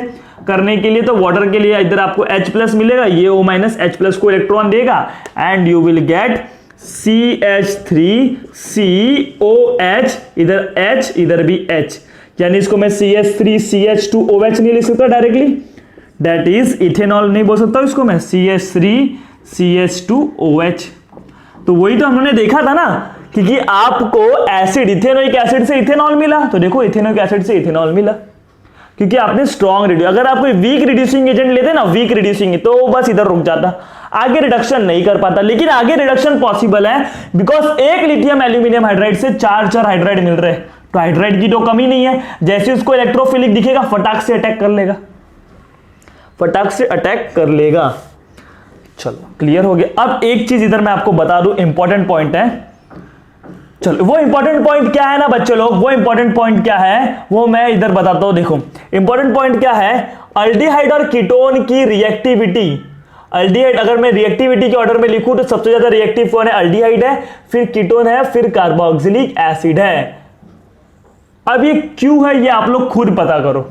Speaker 1: करने के लिए, तो वाटर के लिए इधर आपको H प्लस मिलेगा, ये O माइनस H प्लस को इलेक्ट्रॉन देगा and you will get CH3COH, इधर H इधर भी H, यानी इसको मैं CH3CH2OH नहीं लिख सकता डायरेक्टली, दैट इज इथेनॉल नहीं बोल सकता इसको मैं, CH3CH2OH। तो वही तो हमने देखा था ना, क्योंकि आपको एसिड इथेनोइक एसिड से इथेनॉल मिला, तो देखो इथेनोइक एसिड से इथेनॉल मिला, क्योंकि आपने स्ट्रॉन्ग रिड्यूस, अगर आप कोई वीक रिड्यूसिंग एजेंट लेते ना, वीक रिड्यूसिंग, तो बस इधर रुक जाता, आगे रिडक्शन नहीं कर पाता। लेकिन आगे रिडक्शन पॉसिबल है, बिकॉज एक लिथियम एल्यूमिनियम हाइड्राइड से 4 हाइड्राइड मिल रहे हैं, तो हाइड्राइड की तो कमी नहीं है, जैसे उसको इलेक्ट्रोफिलिक दिखेगा फटाक से अटैक कर लेगा, फटाक से अटैक कर लेगा। चलो क्लियर हो गया। अब एक चीज इधर मैं आपको बता दूं, इंपॉर्टेंट पॉइंट है। चलो वो इंपॉर्टेंट पॉइंट क्या है ना बच्चे लोग, वो इंपॉर्टेंट पॉइंट क्या है वो मैं इधर बताता हूं। देखो इंपॉर्टेंट पॉइंट क्या है, अल्डिहाइड और कीटोन की रिएक्टिविटी। अल्डिहाइड अगर मैं रिएक्टिविटी के ऑर्डर में लिखूं तो सबसे ज्यादा रिएक्टिव कौन है, अल्डिहाइड है, फिर कीटोन है, फिर कार्बोक्सिलिक एसिड है। अब ये क्यों है, ये आप लोग खुद पता करो,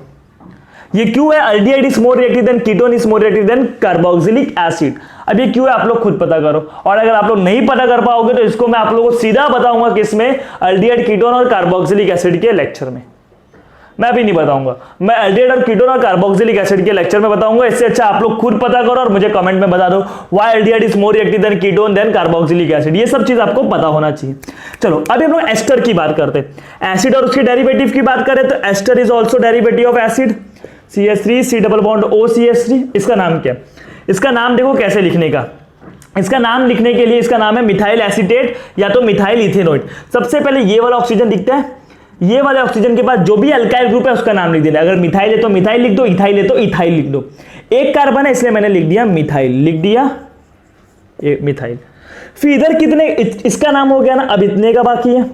Speaker 1: ये क्यों है, aldehyde is more reactive than ketone is more reactive then carboxylic acid. अब ये क्यों है आप लोग खुद पता करो, और अगर आप लोग नहीं पता कर पाओगे तो इसको मैं आप लोगों को सीधा बताऊंगा किसमें, अल्डिहाइड, कीटोन और कार्बोक्सिलिक एसिड के लेक्चर में। मैं अभी नहीं बताऊंगा, मैं अल्डिहाइड और कीटोन और कार्बोक्सिलिक एसिड के लेक्चर में बताऊंगा। इससे अच्छा आप लोग खुद पता करो और मुझे कमेंट में बता दो why aldehyde is more reactive than ketone than carboxylic acid, ये सब चीज आपको पता होना चाहिए। चलो अभी हम लोग एस्टर की बात करते हैं, एसिड और उसके डेरिवेटिव की बात करें तो ester is also derivative of acid, CH3 C double bond OCH3। इसका नाम क्या है, इसका नाम देखो कैसे लिखने का, इसका नाम लिखने के लिए इसका नाम है मिथाइल एसीटेट या तो मिथाइल इथेनोइड। सबसे पहले ये वाला ऑक्सीजन दिखता है, ये वाले ऑक्सीजन के बाद जो भी अल्काइल ग्रुप है उसका नाम लिख देना, अगर मिथाइल है तो मिथाइल लिख दो, इथाइल है तो इथाइल लिख दो। एक कार्बन है इसलिए मैंने लिख दिया मिथाइल, लिख दिया मिथाइल। फिर इधर कितने, इसका नाम हो गया ना, अब इतने का बाकी है।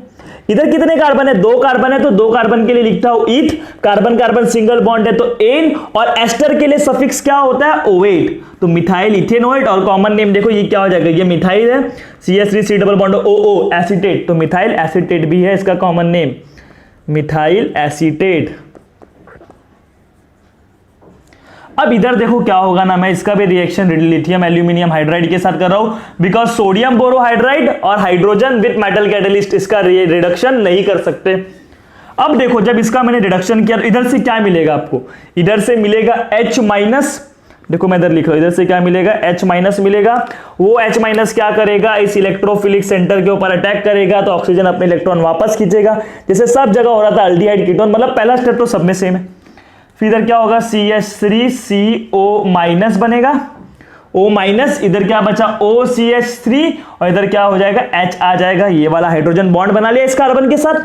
Speaker 1: इधर कितने कार्बन है, 2 कार्बन है, तो 2 कार्बन के लिए लिखता हूं ईथ, कार्बन कार्बन सिंगल बॉन्ड है तो एन, और एस्टर के लिए सफिक्स क्या होता है, ओएट, तो मिथाइल इथेनोइड, और कॉमन नेम देखो ये क्या हो जाएगा, ये मिथाइल है, CH3 C double bond OO acetate, तो मिथाइल एसीटेट भी है इसका कॉमन नेम, मिथाइल एसीटेट। अब इधर देखो क्या होगा ना, मैं इसका भी रिएक्शन लिथियम एल्यूमिनियम हाइड्राइड के साथ कर रहा हूं, बिकॉज सोडियम बोरोहाइड्राइड और हाइड्रोजन विद मेटल कैटलिस्ट इसका रिडक्शन नहीं कर सकते। अब देखो जब इसका मैंने रिडक्शन किया, इधर से क्या मिलेगा आपको, इधर से मिलेगा H माइनस, देखो मैं इधर लिख रहा हूं, इधर से क्या मिलेगा, H माइनस मिलेगा। वो H माइनस क्या करेगा, इस इलेक्ट्रोफिलिक सेंटर के ऊपर अटैक करेगा, तो ऑक्सीजन अपने इलेक्ट्रॉन वापस खींचेगा, जैसे सब जगह हो रहा था अल्डिहाइड कीटोन, मतलब पहला स्टेप तो सब में सेम है। फिर इधर क्या होगा, CH3CO माइनस बनेगा, O माइनस, इधर क्या बचा OCH3, और इधर क्या हो जाएगा, H आ जाएगा, ये वाला हाइड्रोजन बॉन्ड बना लिया इस कार्बन के साथ।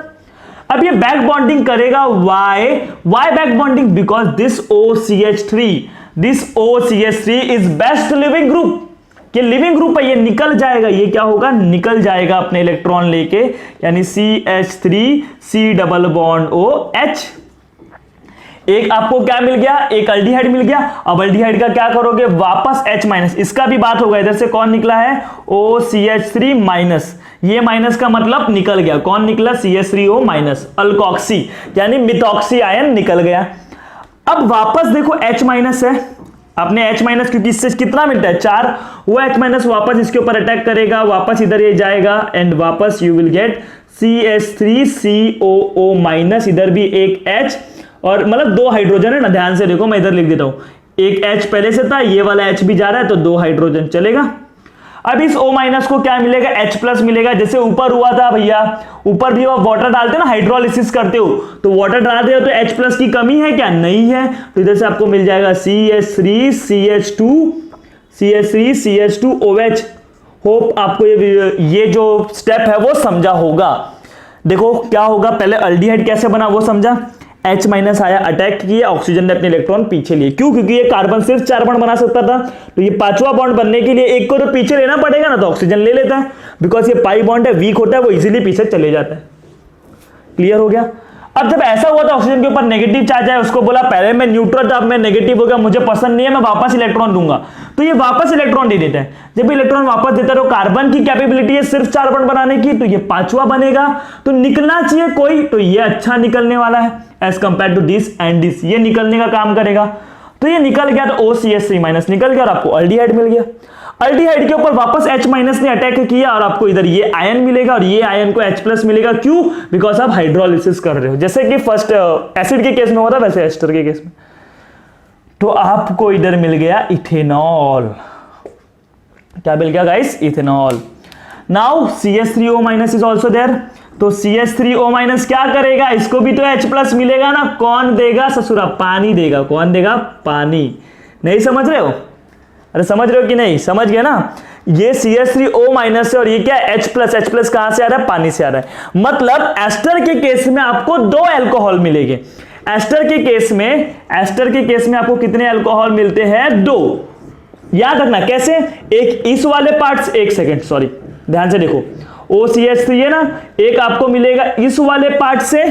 Speaker 1: अब ये बैक बॉन्डिंग करेगा, why back bonding, because this OCH3 is best leaving group, ये लिविंग ग्रुप है, ये निकल जाएगा, ये क्या होगा, निकल जाएगा अपने इलेक्ट्रॉन लेके, यानी CH3 C double bond OH। एक आपको क्या मिल गया, एक अल्डिहाइड मिल गया। अब अल्डिहाइड का क्या करोगे, वापस H माइनस, इसका भी बात होगा, इधर से कौन निकला है, OCH3 माइनस, ये माइनस का मतलब निकल गया, कौन निकला, CH3O माइनस, अल्कोक्सी यानी मिथॉक्सी आयन निकल गया। अब वापस देखो H माइनस है, आपने H माइनस, क्योंकि इससे कितना मिलता है 4, वो H माइनस वापस इसके ऊपर अटैक करेगा, वापस इधर ये जाएगा एंड वापस you will get CH3COO minus, इधर भी एक H, और मतलब 2 हाइड्रोजन है ना, ध्यान से देखो मैं इधर लिख देता हूं, एक H पहले से था, ये वाला H भी जा रहा है, तो 2 हाइड्रोजन चलेगा। अब इस O माइनस को क्या मिलेगा, H प्लस मिलेगा, जैसे ऊपर हुआ था भैया, ऊपर भी आप वाटर डालते हो ना, हाइड्रोलिसिस करते हो तो वाटर डालते हो तो H प्लस की कमी है क्या, नहीं है, तो इधर से आपको मिल जाएगा CH3CH2OH। होप आपको ये जो स्टेप है वो समझा होगा। देखो क्या होगा, पहले अल्डिहाइड कैसे बना वो समझा, H माइनस आया, अटैक किया, ऑक्सीजन ने अपने इलेक्ट्रॉन पीछे लिए, क्यों, क्योंकि ये कार्बन सिर्फ 4 बॉन्ड बना सकता था, तो ये 5वां बॉन्ड बनने के लिए एक को तो पीछे लेना पड़ेगा ना, तो ऑक्सीजन ले लेता है, बिकॉज ये पाई बॉन्ड है, वीक होता है, वो इजीली पीछे चले जाता है। क्लियर हो गया। अब जब ऐसा हुआ था ऑक्सीजन के ऊपर नेगेटिव चार्ज है, उसको बोला पहले मैं न्यूट्रल था, अब मैं नेगेटिव हो गया, मुझे पसंद नहीं है, मैं वापस इलेक्ट्रॉन दूंगा, तो ये वापस इलेक्ट्रॉन दे देता है। जब इलेक्ट्रॉन वापस देता है तो कार्बन की कैपेबिलिटी है सिर्फ 4 बॉन्ड बनाने की, तो ये 5वां बनेगा, तो निकलना चाहिए कोई, तो ये अच्छा निकलने वाला है as compare to this and this, ये निकलने का काम करेगा। तो ये निकल गया, तो OCH3- निकल गया और आपको अल्डिहाइड मिल गया। अल्डिहाइड के ऊपर वापस H- ने अटैक किया और आपको इधर ये आयन मिलेगा और ये आयन को H+ मिलेगा। क्यों? बिकॉज आप हाइड्रोलिसिस कर रहे हो, जैसे कि फर्स्ट एसिड के केस में होता वैसे एस्टर के केस में। तो आपको इधर मिल गया इथेनॉल। क्या मिल गया guys? Ethanol. Now CH3O- is also there, तो CH3O- क्या करेगा? इसको भी तो H+ मिलेगा ना, कौन देगा? ससुरा पानी देगा। कौन देगा? पानी। नहीं समझ रहे हो? अरे समझ रहे हो कि नहीं? समझ गए ना? ये CH3O- है और ये क्या? H+ कहां से आ रहा है? पानी से आ रहा है। मतलब एस्टर के केस में आपको 2 अल्कोहल मिलेंगे। एस्टर के केस में आपको कितने अल्कोहल मिलते हैं? 2। याद रखना कैसे? एक इस वाले पार्ट से, एक सेकेंड सॉरी, ध्यान से देखो, OCH3 है ना, एक आपको मिलेगा इस वाले पार्ट से,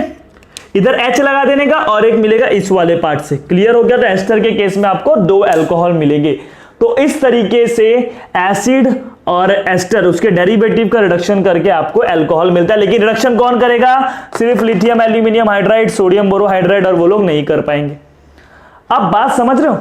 Speaker 1: इधर H लगा देने का, और एक मिलेगा इस वाले पार्ट से। क्लियर हो गया? तो एस्टर के केस में आपको 2 अल्कोहल मिलेंगे। तो इस तरीके से एसिड और एस्टर उसके डेरिवेटिव का रिडक्शन करके आपको अल्कोहल मिलता है। लेकिन रिडक्शन कौन करेगा? सिर्फ lithium aluminium hydride, sodium borohydride, और वो लोग नहीं कर पाएंगे। आप बात समझ रहे हो?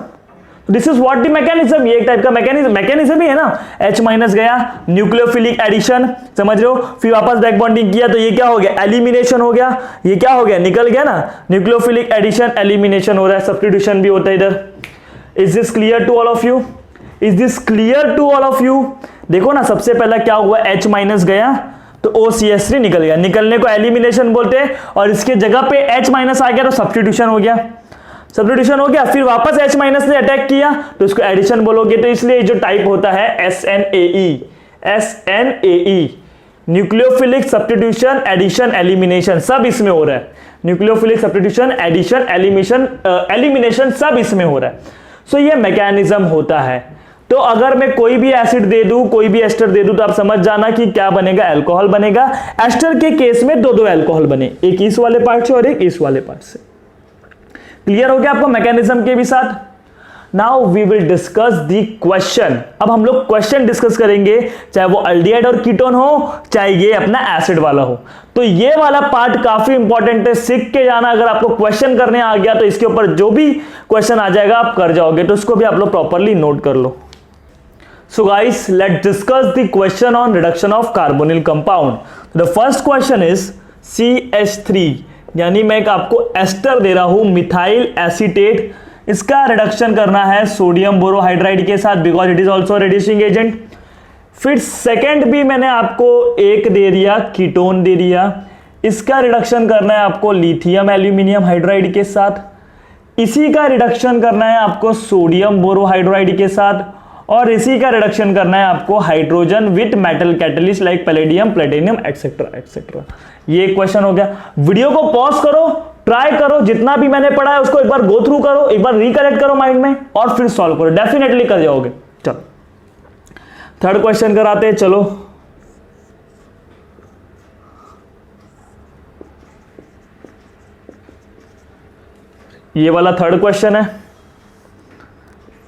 Speaker 1: This is what the mechanism. ये एक टाइप का मैकेनिज्म ही है ना। H- गया, न्यूक्लियोफिलिक एडिशन, समझ रहे हो? फिर वापस बैक बॉन्डिंग किया, तो ये क्या हो गया? एलिमिनेशन हो गया। ये क्या हो गया? निकल गया ना। न्यूक्लियोफिलिक एडिशन, एलिमिनेशन हो रहा है, सब्स्टिट्यूशन भी होता है इधर। Is this clear to all of you? Is this clear to all of you? देखो ना, सबसे पहला क्या हुआ? H- गया तो OCH3 निकल गया। निकलने को एलिमिनेशन बोलते हैं, और इसके जगह पे H- आ गया तो सब्स्टिट्यूशन हो गया। फिर वापस H- ने अटैक किया तो इसको एडिशन बोलोगे। तो इसलिए जो टाइप होता है SNAE, nucleophilic substitution, addition, elimination, सब इसमें हो रहा है। न्यूक्लियोफिलिक सब्स्टिट्यूशन, एडिशन, एलिमिनेशन सब इसमें हो रहा है। सो ये मैकेनिज्म होता है। तो अगर मैं कोई भी एसिड दे दूं, कोई भी एस्टर दे दूं, तो आप समझ जाना कि क्या बनेगा? अल्कोहल बनेगा। एस्टर के केस में 2 अल्कोहल बने, एक इस वाले पार्ट से और एक इस वाले पार्ट से। क्लियर हो गया आपको मैकेनिज्म के भी साथ? Now we will discuss the question. अब हम लोग क्वेश्चन डिस्कस करेंगे, चाहे वो अल्डिहाइड और कीटोन हो, चाहे ये अपना एसिड वाला हो। तो ये वाला पार्ट काफी इंपॉर्टेंट है, सीख के जाना। अगर आपको क्वेश्चन करने आ गया तो इसके ऊपर जो भी क्वेश्चन आ जाएगा आप कर जाओगे, तो उसको भी आप लोग प्रॉपरली नोट कर लो। So guys, let's discuss the question on reduction of carbonyl compound. The first question is CH3, यानी मैं एक आपको एस्टर दे रहा हूं, मिथाइल एसीटेट। इसका रिडक्शन करना है सोडियम बोरोहाइड्राइड के साथ, because it is also reducing agent. फिर सेकेंड भी मैंने आपको एक दे दिया, कीटोन दे दिया। इसका रिडक्शन करना है आपको लिथियम एल्यूमिनियम हाइड्राइड के साथ। इसी का रिडक्शन करना है आपको सोडियम बोरोहाइड्राइड के साथ, और इसी का रिडक्शन करना है आपको hydrogen with metal catalyst like palladium, platinum, etcetera etcetera. ये क्वेश्चन हो गया। वीडियो को पॉज करो, ट्राई करो, जितना भी मैंने पढ़ा है उसको एक बार गो थ्रू करो, एक बार रिकलेक्ट करो माइंड में, और फिर सॉल्व करो। डेफिनेटली कर जाओगे। चलो थर्ड क्वेश्चन कराते हैं। चलो ये वाला थर्ड क्वेश्चन है।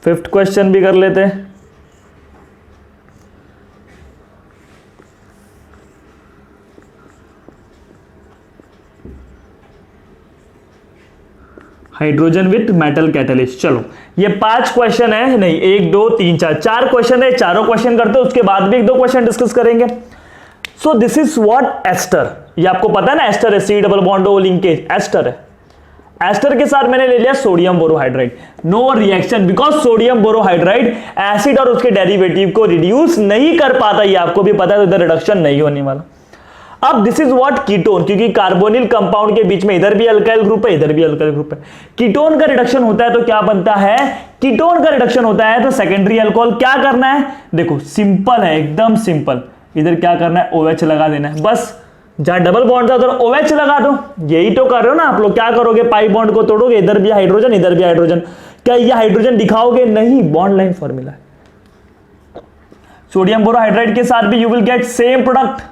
Speaker 1: फिफ्थ क्वेश्चन भी कर लेते हैं। Hydrogen with metal catalyst. चलो ये 5 क्वेश्चन है, नहीं 1 2 3 4 क्वेश्चन है। चारों क्वेश्चन करते हैं, उसके बाद भी 1 2 क्वेश्चन डिस्कस करेंगे। So this is what ester, ये आपको पता है ना, एस्टर है, C double bond O linkage, ester है। एस्टर के साथ मैंने ले लिया sodium borohydride. No reaction, because sodium borohydride acid और उसके डेरिवेटिव को रिड्यूस नहीं कर पाता, ये आपको भी पता है, तो इधर रिडक्शन नहीं होने वाला। अब दिस इज व्हाट कीटोन, क्योंकि कार्बोनिल कंपाउंड के बीच में इधर भी अल्काइल ग्रुप है, इधर भी अल्काइल ग्रुप है। कीटोन का रिडक्शन होता है तो क्या बनता है? कीटोन का रिडक्शन होता है तो सेकेंडरी अल्कोहल। क्या करना है? देखो सिंपल है, एकदम सिंपल। इधर क्या करना है? OH लगा देना है, बस। जहां डबल बॉन्ड था उधर OH लगा दो। यही तो कर रहे हो ना आप लोग। क्या करोगे? पाई बॉन्ड को तोड़ोगे, इधर भी हाइड्रोजन, इधर भी हाइड्रोजन। क्या ये हाइड्रोजन दिखाओगे? नहीं, बॉन्ड लाइन फॉर्मूला है। सोडियम बोरोहाइड्राइड के साथ भी you will get same product,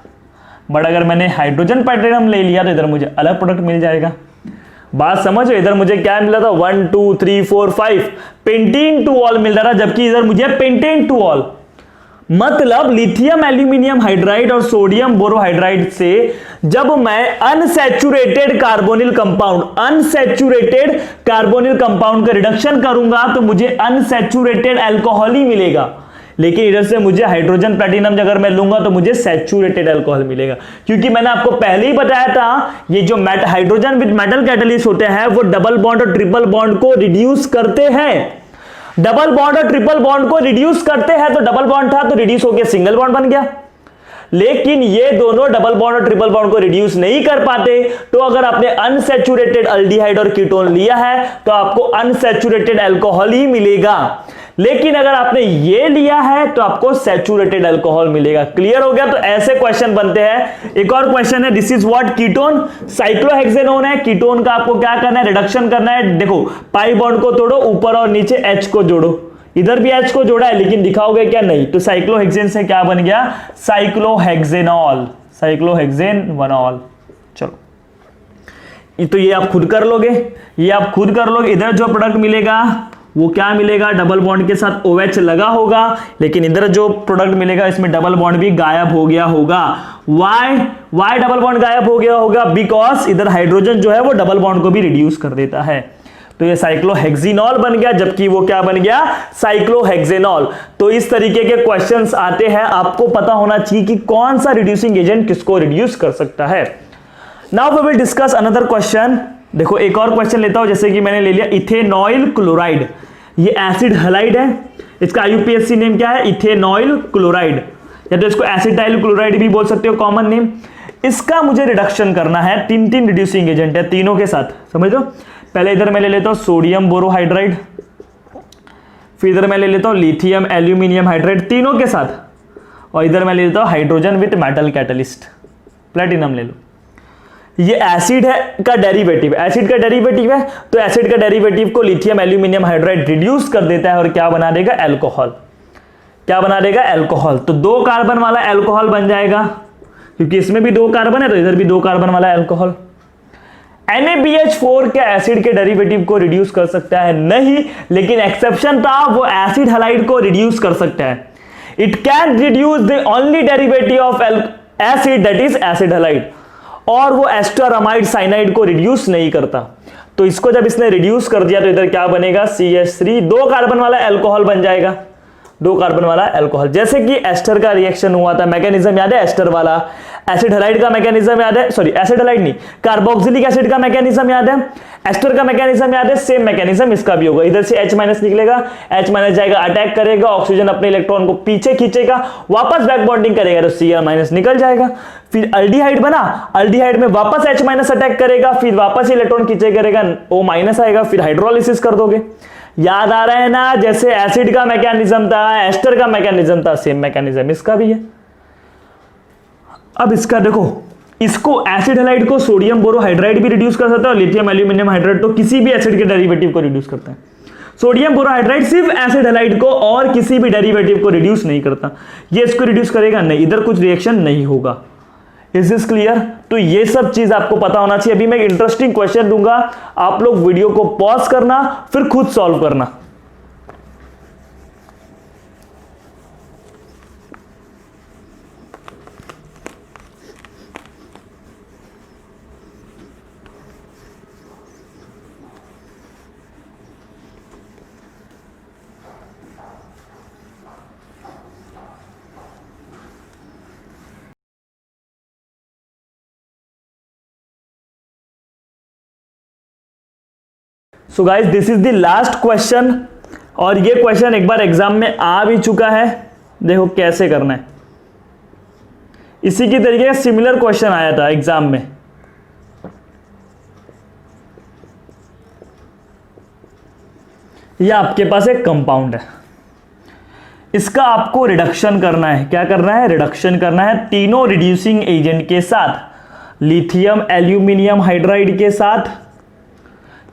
Speaker 1: but अगर मैंने हाइड्रोजन प्लेटिनम ले लिया तो इधर मुझे अलग प्रोडक्ट मिल जाएगा। बात समझो, इधर मुझे क्या मिला था 1 2 3 4 5 पेंटेन टू ऑल मिल रहा था, जबकि इधर मुझे पेंटेन टू ऑल। मतलब लिथियम एल्यूमिनियम हाइड्राइड और सोडियम बोरोहाइड्राइड से जब मैं अनसैचुरेटेड कार्बोनिल कंपाउंड का रिडक्शन करूंगा तो मुझे अनसैचुरेटेड अल्कोहल ही मिलेगा। लेकिन इधर से मुझे हाइड्रोजन प्लैटिनम अगर मैं लूंगा तो मुझे सैचुरेटेड अल्कोहल मिलेगा, क्योंकि मैंने आपको पहले ही बताया था ये जो हाइड्रोजन विद मेटल कैटलिस्ट होते हैं वो डबल बॉन्ड और ट्रिपल बॉन्ड को रिड्यूस करते हैं। डबल बॉन्ड और ट्रिपल बॉन्ड को रिड्यूस करते हैं, तो डबल बॉन्ड था तो रिड्यूस होकर सिंगल बॉन्ड बन गया। लेकिन ये दोनों डबल बॉन्ड और ट्रिपल बॉन्ड को रिड्यूस नहीं कर पाते, तो अगर आपने अनसैचुरेटेड अल्डिहाइड और कीटोन लिया है तो आपको अनसैचुरेटेड अल्कोहल ही मिलेगा। लेकिन अगर आपने ये लिया है तो आपको सैचुरेटेड अल्कोहल मिलेगा। क्लियर हो गया? तो ऐसे क्वेश्चन बनते हैं। एक और क्वेश्चन है, this is what ketone, cyclohexanone है। कीटोन का आपको क्या करना है, रिडक्शन करना है। देखो पाई बॉन्ड को तोड़ो, ऊपर और नीचे H को जोड़ो। इधर भी H को जोड़ा है लेकिन दिखाओगे क्या, नहीं। तो साइक्लोहेक्सेन से क्या बन गया, साइक्लोहेक्सेनॉल, साइक्लोहेक्सेनॉल। चलो तो ये आप खुद कर लोगे, इधर जो प्रोडक्ट मिलेगा वो क्या मिलेगा, डबल बॉन्ड के साथ OH लगा होगा, लेकिन इधर जो प्रोडक्ट मिलेगा इसमें डबल बॉन्ड भी गायब हो गया होगा। वाई डबल बॉन्ड गायब हो गया होगा, बिकॉज इधर हाइड्रोजन जो है वो डबल बॉन्ड को भी रिड्यूस कर देता है। तो ये साइक्लोहेक्सेनॉल बन गया, जबकि वो क्या बन गया, साइक्लोहेक्सेनॉल। तो इस तरीके के क्वेश्चंस आते हैं, आपको पता होना चाहिए कि कौन सा रिड्यूसिंग एजेंट किसको रिड्यूस कर सकता है। Now we will discuss another question. देखो एक और क्वेश्चन लेता हूं, जैसे कि मैंने ले लिया इथेनॉइल क्लोराइड। ये एसिड हलाइड है, इसका IUPAC नेम क्या है, इथेनॉइल क्लोराइड, या तो इसको एसिटाइल क्लोराइड भी बोल सकते हो, कॉमन नेम। इसका मुझे रिडक्शन करना है, तीन रिड्यूसिंग एजेंट है, तीनों के साथ, समझ लो। पहले इधर मैं ले लेता हूं सोडियम बोरोहाइड्राइड, फिर इधर मैं ले लेता हूं लिथियम एल्यूमिनियम हाइड्राइड, तीनों के साथ, और इधर मैं ले लेता हूं hydrogen with metal catalyst, platinum ले लो। ये एसिड है का डेरिवेटिव, एसिड का डेरिवेटिव है, तो एसिड का डेरिवेटिव को लिथियम एल्यूमिनियम हाइड्राइड रिड्यूस कर देता है और क्या बना देगा, अल्कोहल। क्या बना देगा, अल्कोहल। तो 2 कार्बन वाला अल्कोहल बन जाएगा, क्योंकि इसमें भी 2 कार्बन है तो इधर भी 2 कार्बन वाला अल्कोहल। NaBH4 के एसिड के डेरिवेटिव को रिड्यूस कर सकता है, नहीं, लेकिन एक्सेप्शन था, वो एसिड हलाइड को रिड्यूस कर सकता है। It can reduce the only derivative of acid, that is acid halide, और वो एस्टरमाइड साइनाइड को रिड्यूस नहीं करता। तो इसको जब इसने रिड्यूस कर दिया तो इधर क्या बनेगा, CH3, 2 कार्बन वाला अल्कोहल बन जाएगा, 2 कार्बन वाला अल्कोहल। जैसे कि एस्टर का रिएक्शन हुआ था, मैकेनिज्म याद है एस्टर वाला, एसिड हलाइड का मैकेनिज्म याद है, सॉरी एसिड हलाइड नहीं, कार्बोक्सिलिक एसिड का मैकेनिज्म याद है, एस्टर का मैकेनिज्म याद है, सेम मैकेनिज्म इसका भी होगा। इधर से H- निकलेगा, H- जाएगा, अटैक करेगा, ऑक्सीजन अपने इलेक्ट्रॉन को पीछे खींचेगा, वापस बैक बॉन्डिंग करेगा तो Cl- निकल जाएगा। फिर अल्डिहाइड बना, अल्डिहाइड में वापस H- अटैक करेगा, फिर वापस इलेक्ट्रॉन खींचे करेगा, O- आएगा, फिर हाइड्रोलिसिस कर दोगे। याद आ रहा है ना, जैसे एसिड का मैकेनिज्म था, एस्टर का मैकेनिज्म था, सेम मैकेनिज्म इसका भी है। अब इसका देखो, इसको एसिड हलाइड को सोडियम बोरोहाइड्राइड भी रिड्यूस कर सकता है, और लिथियम एल्यूमिनियम हाइड्राइड तो किसी भी एसिड के डेरिवेटिव को रिड्यूस करता है। सोडियम बोरोहाइड्राइड सिर्फ एसिड हलाइड को और किसी भी डेरिवेटिव को रिड्यूस नहीं करता। ये इसको रिड्यूस करेगा नहीं, इधर कुछ रिएक्शन नहीं होगा। Is this clear? तो ये सब चीज आपको पता होना चाहिए। अभी मैं एक इंटरेस्टिंग क्वेश्चन दूंगा, आप लोग वीडियो को पॉज करना, फिर खुद सॉल्व करना। So guys this is the last question, और ये क्वेश्चन एक बार एग्जाम में आ भी चुका है। देखो कैसे करना है, इसी की तरीके का सिमिलर क्वेश्चन आया था एग्जाम में। यह आपके पास एक कंपाउंड है, इसका आपको रिडक्शन करना है। क्या करना है, रिडक्शन करना है तीनों रिड्यूसिंग एजेंट के साथ, लिथियम एल्यूमिनियम हाइड्राइड के साथ,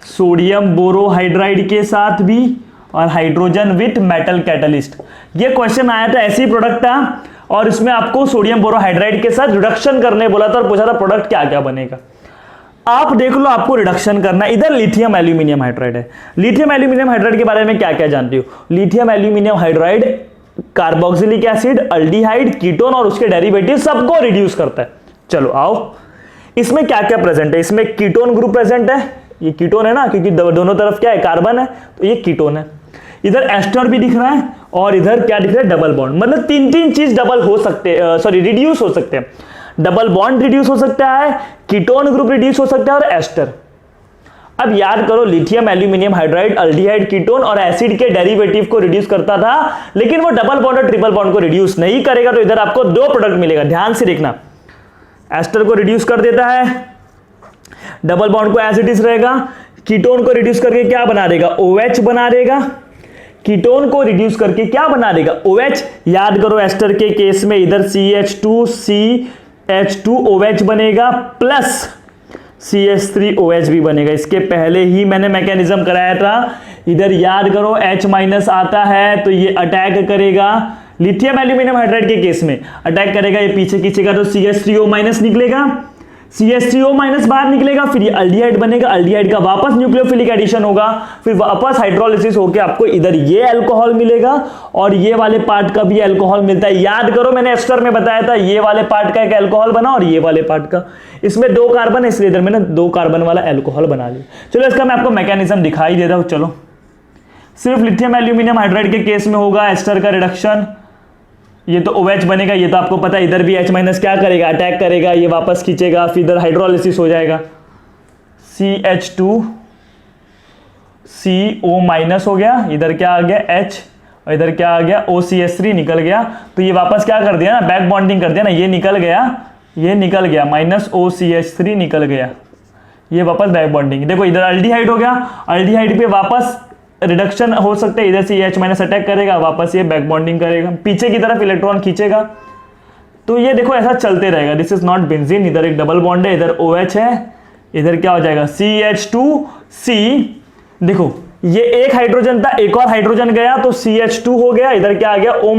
Speaker 1: सोडियम बोरोहाइड्राइड के साथ भी, और हाइड्रोजन विथ मेटल कैटलिस्ट। ये क्वेश्चन आया था, ऐसी प्रोडक्ट था, और इसमें आपको सोडियम बोरोहाइड्राइड के साथ रिडक्शन करने बोला था और पूछा था प्रोडक्ट क्या क्या बनेगा। आप देख लो, आपको रिडक्शन करना है। इधर लिथियम एल्यूमिनियम हाइड्राइड है। लिथियम एल्यूमिनियम हाइड्राइड के बारे में क्या क्या जानते हो? Lithium aluminium hydride carboxylic acid, aldehyde, ketone और उसके डेरिवेटिव सबको रिड्यूस करता है। चलो आओ, इसमें क्या क्या प्रेजेंट है? इसमें कीटोन ग्रुप प्रेजेंट है, ये कीटोन है ना, क्योंकि दोनों तरफ क्या है, कार्बन है, तो ये कीटोन है। इधर एस्टर भी दिख रहा है और इधर क्या दिख रहा है, डबल बॉन्ड। मतलब तीन तीन चीज डबल हो सकते हैं, सॉरी रिड्यूस हो सकते हैं। डबल बॉन्ड रिड्यूस हो सकता है, कीटोन ग्रुप रिड्यूस हो सकता है और एस्टर। अब याद करो, lithium aluminium hydride, aldehyde, ketone और एसिड के डेरिवेटिव को रिड्यूस करता था, लेकिन वो डबल बॉन्ड और ट्रिपल बॉन्ड को रिड्यूस नहीं करेगा। तो इधर आपको दो प्रोडक्ट मिलेगा, ध्यान से देखना। एस्टर को रिड्यूस कर देता है, डबल बॉन्ड को एज इट इज रहेगा। कीटोन को रिड्यूस करके क्या बना देगा, OH बना देगा। कीटोन को रिड्यूस करके क्या बना देगा, OH। याद करो, एस्टर के केस में इधर CH2OH बनेगा प्लस CH3OH भी बनेगा। इसके पहले ही मैंने मैकेनिज्म कराया था। इधर याद करो, H- आता है तो ये अटैक करेगा, लिथियम एल्यूमिनियम हाइड्राइड के केस में अटैक करेगा, ये पीछे खींचेगा तो CH3O- निकलेगा, CH3O- बाहर निकलेगा, फिर ये अल्डिहाइड बनेगा, अल्डिहाइड का वापस न्यूक्लियोफिलिक एडिशन होगा, फिर वापस हाइड्रोलिसिस होकर आपको इधर ये अल्कोहल मिलेगा और ये वाले पार्ट का भी अल्कोहल मिलता है। याद करो, मैंने एस्टर में बताया था, ये वाले पार्ट का एक अल्कोहल बना और ये वाले पार्ट का, इसमें दो कार्बन है, इसलिए इधर मैंने दो कार्बन वाला अल्कोहल बना लिया। चलो इसका मैं आपको मैकेनिज्म दिखाई देता हूं। चलो, सिर्फ लिथियम एल्यूमिनियम हाइड्राइड के केस में होगा एस्टर का रिडक्शन, ये तो OH बनेगा, ये तो आपको पता है। इधर भी H- क्या करेगा, अटैक करेगा, ये वापस खींचेगा, फिर इधर हाइड्रोलिसिस हो जाएगा, CH2CO- हो गया, इधर क्या आ गया H और इधर क्या आ गया OCH3 निकल गया। तो ये वापस क्या कर दिया ना, बैक बॉन्डिंग कर दिया ना, ये निकल गया, ये निकल गया, -OCH3 निकल गया, ये वापस बैक बॉन्डिंग। देखो इधर अल्डिहाइड हो गया, अल्डिहाइड पे वापस रिडक्शन हो सकता है, इधर से H- अटैक करेगा, वापस ये बैक बॉन्डिंग करेगा, पीछे की तरफ इलेक्ट्रॉन खींचेगा। तो ये देखो ऐसा चलते रहेगा। दिस इज नॉट बेंजीन, इधर एक डबल बॉन्ड है, इधर OH है, इधर क्या हो जाएगा CH2C। देखो ये एक हाइड्रोजन था, एक और हाइड्रोजन गया तो CH2 हो गया, इधर क्या आ गया O-,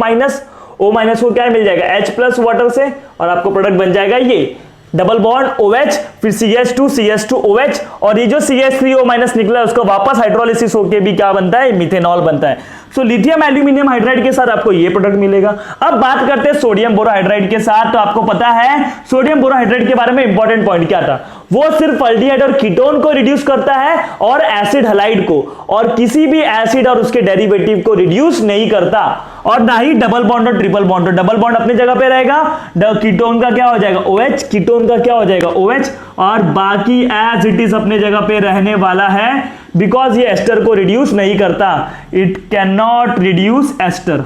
Speaker 1: को क्या मिल जाएगा H+ वाटर से, और आपको प्रोडक्ट बन जाएगा ये डबल बॉन्ड OH, फिर CH2OH, और ये जो CH3O- निकला है उसको वापस हाइड्रोलिसिस होके भी क्या बनता है, मिथेनॉल बनता है। सो लिथियम एल्यूमिनियम हाइड्राइड के साथ आपको ये प्रोडक्ट मिलेगा। अब बात करते हैं सोडियम बोरोहाइड्राइड के साथ। तो आपको पता है सोडियम बोरोहाइड्राइड के बारे में इंपॉर्टेंट पॉइंट क्या था, वो सिर्फ अल्डिहाइड और कीटोन को रिड्यूस करता है और एसिड हलाइड को, और किसी भी एसिड और उसके डेरिवेटिव को रिड्यूस नहीं करता, और ना ही डबल बॉन्ड और ट्रिपल बॉन्ड। तो डबल बॉन्ड अपनी जगह पे रहेगा, कीटोन का क्या हो जाएगा OH, कीटोन का क्या हो जाएगा OH, और बाकी एज इट इज अपने जगह पे रहने वाला है, बिकॉज ये एस्टर को रिड्यूस नहीं करता, it can not reduce ester.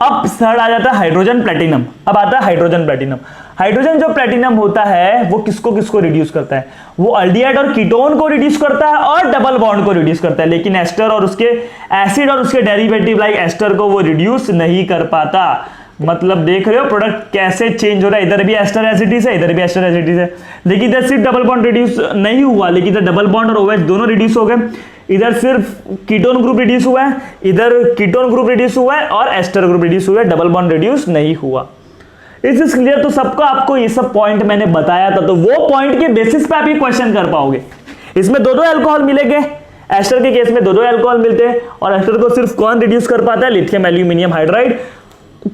Speaker 1: अब थर्ड आ जाता है हाइड्रोजन प्लेटिनम। अब आता है हाइड्रोजन प्लेटिनम। हाइड्रोजन जो प्लेटिनम होता है वो किसको किसको रिड्यूस करता है, वो अल्डिहाइड और कीटोन को रिड्यूस करता है और डबल बॉन्ड को रिड्यूस करता है, लेकिन एस्टर और उसके एसिड और उसके डेरिवेटिव लाइक एस्टर को वो रिड्यूस नहीं कर पाता। मतलब देख रहे हो प्रोडक्ट कैसे चेंज हो रहा है, इधर भी एस्टर एसिडिस है, इधर भी एस्टर एसिडिस है, लेकिन इधर सिर्फ डबल बॉन्ड रिड्यूस नहीं हुआ, लेकिन इधर डबल बॉन्ड और OH दोनों रिड्यूस हो गए। इधर सिर्फ कीटोन ग्रुप रिड्यूस हुआ है, इधर कीटोन ग्रुप रिड्यूस हुआ है और एस्टर ग्रुप रिड्यूस हुआ है, डबल बॉन्ड रिड्यूस नहीं हुआ। Is this clear? तो सबको आपको ये सब पॉइंट मैंने बताया था, तो वो पॉइंट के बेसिस पे आप ये क्वेश्चन कर पाओगे। इसमें दो अल्कोहल मिलेंगे, एस्टर के केस में दो अल्कोहल मिलते हैं, और एस्टर को सिर्फ कौन रिड्यूस कर पाता है, लिथियम एल्यूमिनियम हाइड्राइड।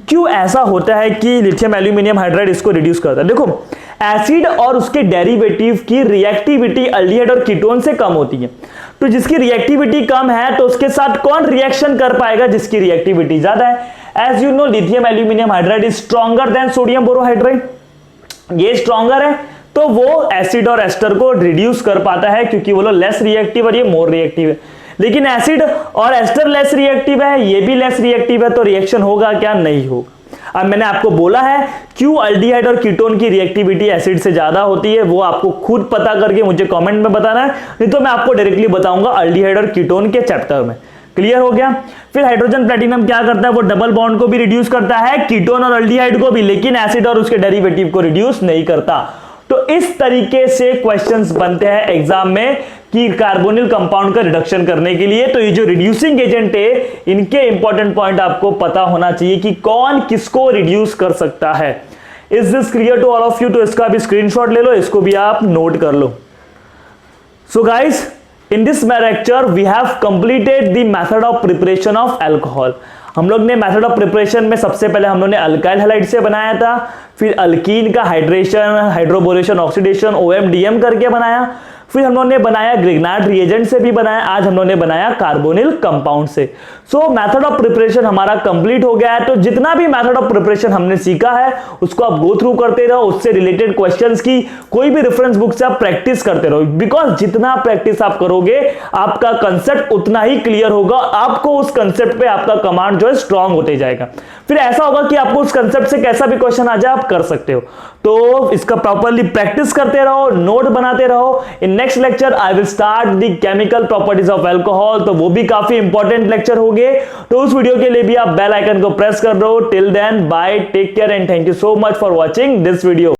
Speaker 1: क्यों ऐसा होता है कि लिथियम एल्यूमिनियम हाइड्राइड इसको रिड्यूस करता है? देखो एसिड और उसके डेरिवेटिव की रिएक्टिविटी अल्डिहाइड और कीटोन से कम होती है, तो जिसकी रिएक्टिविटी कम है तो उसके साथ कौन रिएक्शन कर पाएगा, जिसकी रिएक्टिविटी ज्यादा है। As you know lithium aluminium hydride is stronger than sodium borohydride, ये स्ट्रॉन्गर है, तो वो एसिड और एस्टर को रिड्यूस कर पाता है, क्योंकि वो लोग लेस रिएक्टिव और ये मोर रिएक्टिव है। लेकिन एसिड और एस्टर लेस रिएक्टिव है, ये भी लेस रिएक्टिव है, तो रिएक्शन होगा क्या, नहीं होगा। अब मैंने आपको बोला है क्यों अल्डिहाइड और कीटोन की रिएक्टिविटी एसिड से ज्यादा होती है, वो आपको खुद पता करके मुझे कमेंट में बताना है, नहीं तो मैं आपको डायरेक्टली बताऊंगा अल्डिहाइड और कीटोन के चैप्टर में। क्लियर हो गया? फिर हाइड्रोजन प्लेटिनम क्या करता है, वो डबल बॉन्ड को भी रिड्यूस करता है, कीटोन और अल्डिहाइड को भी, लेकिन एसिड और उसके डेरिवेटिव को रिड्यूस नहीं करता। तो इस तरीके से क्वेश्चंस बनते हैं एग्जाम में कि कार्बोनिल कंपाउंड का रिडक्शन करने के लिए। तो ये जो रिड्यूसिंग एजेंट है, इनके इंपॉर्टेंट पॉइंट आपको पता होना चाहिए कि कौन किसको रिड्यूस कर सकता है। Is this clear to all of you? तो इसका भी स्क्रीनशॉट ले लो, इसको भी आप नोट कर लो. So guys, in this lecture we have completed the method of preparation of alcohol. हम लोग ने मेथड ऑफ प्रिपरेशन में सबसे पहले हम लोग ने अल्काइल हैलाइड से बनाया था, फिर अल्कीन का हाइड्रेशन, हाइड्रोबोरेशन, ऑक्सीडेशन, OMDM करके बनाया, फिर हम लोग ने बनाया ग्रिग्नार्ड रिएजेंट से भी बनाया, आज हम लोग ने बनाया कार्बोनिल कंपाउंड से. सो मेथड ऑफ प्रिपरेशन हमारा कंप्लीट हो गया है. तो जितना भी मेथड ऑफ प्रिपरेशन हमने सीखा है उसको आप गो थ्रू करते रहो, उससे रिलेटेड क्वेश्चंस की कोई भी रेफरेंस बुक से आप प्रैक्टिस करते रहो, बिकॉज जितना प्रैक्टिस आप करोगे आपका कंसेप्ट उतना ही क्लियर होगा, आपको उस कंसेप्ट पे आपका कमांड जो है स्ट्रांग होते जाएगा. फिर ऐसा होगा कि आपको उस कंसेप्ट से कैसा भी क्वेश्चन आ जाए आप कर सकते हो. तो इसका प्रॉपर्ली प्रैक्टिस करते रहो, नोट बनाते रहो. In next lecture I will start the chemical properties of alcohol, तो वो भी काफी इंपॉर्टेंट लेक्चर होंगे. तो उस वीडियो के लिए भी आप बेल आइकन को प्रेस कर दो. Till then bye, take care and thank you so much for watching this video.